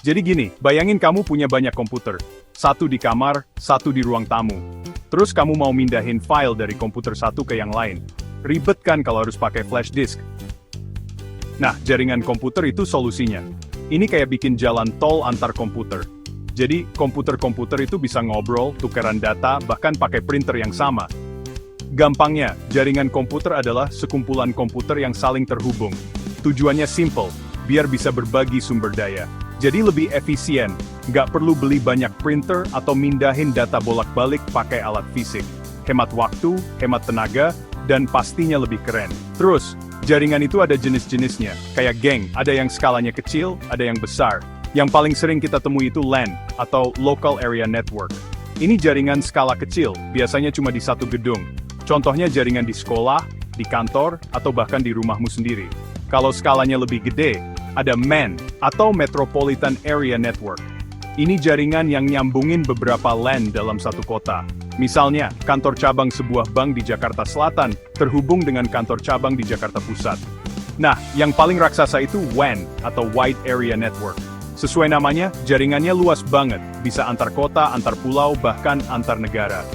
Jadi gini, bayangin kamu punya banyak komputer. Satu di kamar, satu di ruang tamu. Terus kamu mau mindahin file dari komputer satu ke yang lain. Ribet kan kalau harus pakai flash disk? Nah, jaringan komputer itu solusinya. Ini kayak bikin jalan tol antar komputer. Jadi, komputer-komputer itu bisa ngobrol, tukeran data, bahkan pakai printer yang sama. Gampangnya, jaringan komputer adalah sekumpulan komputer yang saling terhubung. Tujuannya simple, biar bisa berbagi sumber daya. Jadi lebih efisien, nggak perlu beli banyak printer atau mindahin data bolak-balik pakai alat fisik. Hemat waktu, hemat tenaga, dan pastinya lebih keren. Terus, jaringan itu ada jenis-jenisnya, kayak geng, ada yang skalanya kecil, ada yang besar. Yang paling sering kita temui itu LAN, atau Local Area Network. Ini jaringan skala kecil, biasanya cuma di satu gedung. Contohnya jaringan di sekolah, di kantor, atau bahkan di rumahmu sendiri. Kalau skalanya lebih gede, ada MAN, atau Metropolitan Area Network. Ini jaringan yang nyambungin beberapa LAN dalam satu kota. Misalnya, kantor cabang sebuah bank di Jakarta Selatan, terhubung dengan kantor cabang di Jakarta Pusat. Nah, yang paling raksasa itu WAN, atau Wide Area Network. Sesuai namanya, jaringannya luas banget, bisa antar kota, antar pulau, bahkan antar negara.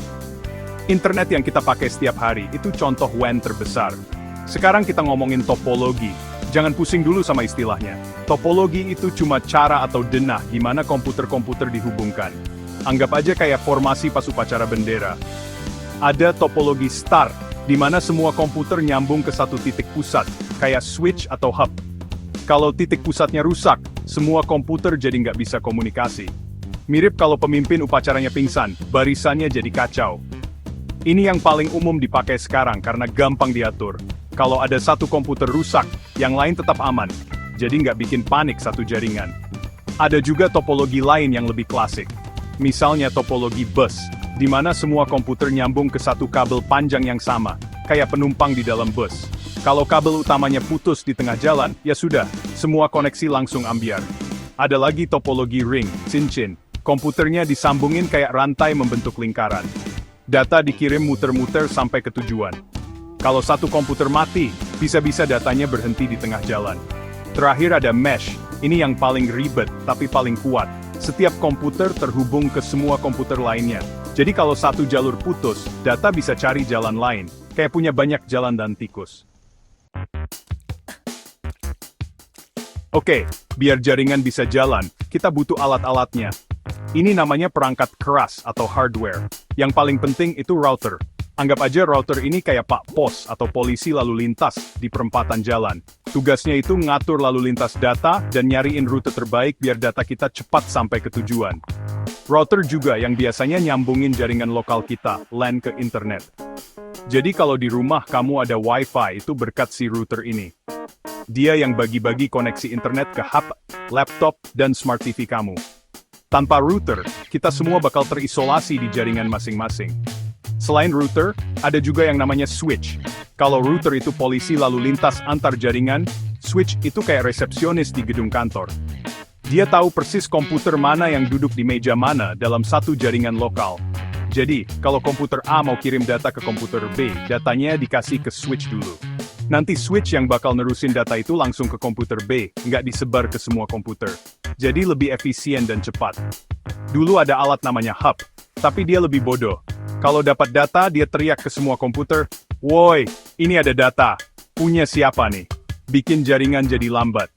Internet yang kita pakai setiap hari, itu contoh WAN terbesar. Sekarang kita ngomongin topologi. Jangan pusing dulu sama istilahnya. Topologi itu cuma cara atau denah gimana komputer-komputer dihubungkan. Anggap aja kayak formasi pas upacara bendera. Ada topologi star, di mana semua komputer nyambung ke satu titik pusat, kayak switch atau hub. Kalau titik pusatnya rusak, semua komputer jadi nggak bisa komunikasi. Mirip kalau pemimpin upacaranya pingsan, barisannya jadi kacau. Ini yang paling umum dipakai sekarang karena gampang diatur. Kalau ada satu komputer rusak, yang lain tetap aman. Jadi nggak bikin panik satu jaringan. Ada juga topologi lain yang lebih klasik. Misalnya topologi bus, di mana semua komputer nyambung ke satu kabel panjang yang sama, kayak penumpang di dalam bus. Kalau kabel utamanya putus di tengah jalan, ya sudah, semua koneksi langsung ambyar. Ada lagi topologi ring, cincin. Komputernya disambungin kayak rantai membentuk lingkaran. Data dikirim muter-muter sampai ke tujuan. Kalau satu komputer mati, bisa-bisa datanya berhenti di tengah jalan. Terakhir ada mesh, ini yang paling ribet, tapi paling kuat. Setiap komputer terhubung ke semua komputer lainnya. Jadi kalau satu jalur putus, data bisa cari jalan lain. Kayak punya banyak jalan dan tikus. Oke, biar jaringan bisa jalan, kita butuh alat-alatnya. Ini namanya perangkat keras atau hardware. Yang paling penting itu router. Anggap aja router ini kayak Pak Pos atau polisi lalu lintas di perempatan jalan. Tugasnya itu ngatur lalu lintas data dan nyariin rute terbaik biar data kita cepat sampai ke tujuan. Router juga yang biasanya nyambungin jaringan lokal kita, LAN ke internet. Jadi kalau di rumah kamu ada Wi-Fi itu berkat si router ini. Dia yang bagi-bagi koneksi internet ke hub, laptop, dan smart TV kamu. Tanpa router, kita semua bakal terisolasi di jaringan masing-masing. Selain router, ada juga yang namanya switch. Kalau router itu polisi lalu lintas antar jaringan, switch itu kayak resepsionis di gedung kantor. Dia tahu persis komputer mana yang duduk di meja mana dalam satu jaringan lokal. Jadi, kalau komputer A mau kirim data ke komputer B, datanya dikasih ke switch dulu. Nanti switch yang bakal nerusin data itu langsung ke komputer B, nggak disebar ke semua komputer. Jadi lebih efisien dan cepat. Dulu ada alat namanya hub, tapi dia lebih bodoh. Kalau dapat data, dia teriak ke semua komputer, "Woi, ini ada data. Punya siapa nih?" Bikin jaringan jadi lambat.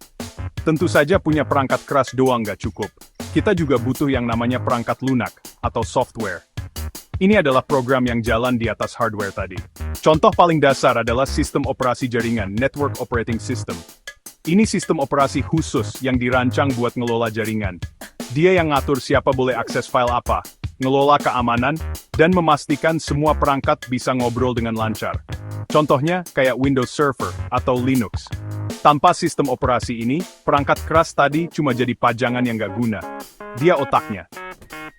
Tentu saja punya perangkat keras doang nggak cukup. Kita juga butuh yang namanya perangkat lunak, atau software. Ini adalah program yang jalan di atas hardware tadi. Contoh paling dasar adalah sistem operasi jaringan, Network Operating System. Ini sistem operasi khusus yang dirancang buat ngelola jaringan. Dia yang ngatur siapa boleh akses file apa, ngelola keamanan, dan memastikan semua perangkat bisa ngobrol dengan lancar. Contohnya kayak Windows Server atau Linux. Tanpa sistem operasi ini, perangkat keras tadi cuma jadi pajangan yang nggak guna. Dia otaknya.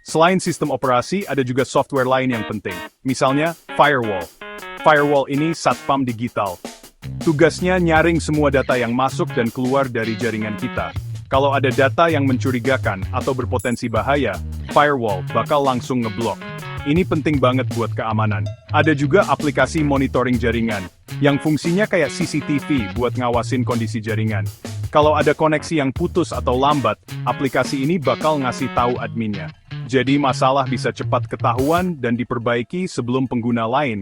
Selain sistem operasi, ada juga software lain yang penting. Misalnya, firewall. Firewall ini satpam digital. Tugasnya nyaring semua data yang masuk dan keluar dari jaringan kita. Kalau ada data yang mencurigakan atau berpotensi bahaya, firewall bakal langsung ngeblok. Ini penting banget buat keamanan. Ada juga aplikasi monitoring jaringan, yang fungsinya kayak CCTV buat ngawasin kondisi jaringan. Kalau ada koneksi yang putus atau lambat, aplikasi ini bakal ngasih tahu adminnya. Jadi masalah bisa cepat ketahuan dan diperbaiki sebelum pengguna lain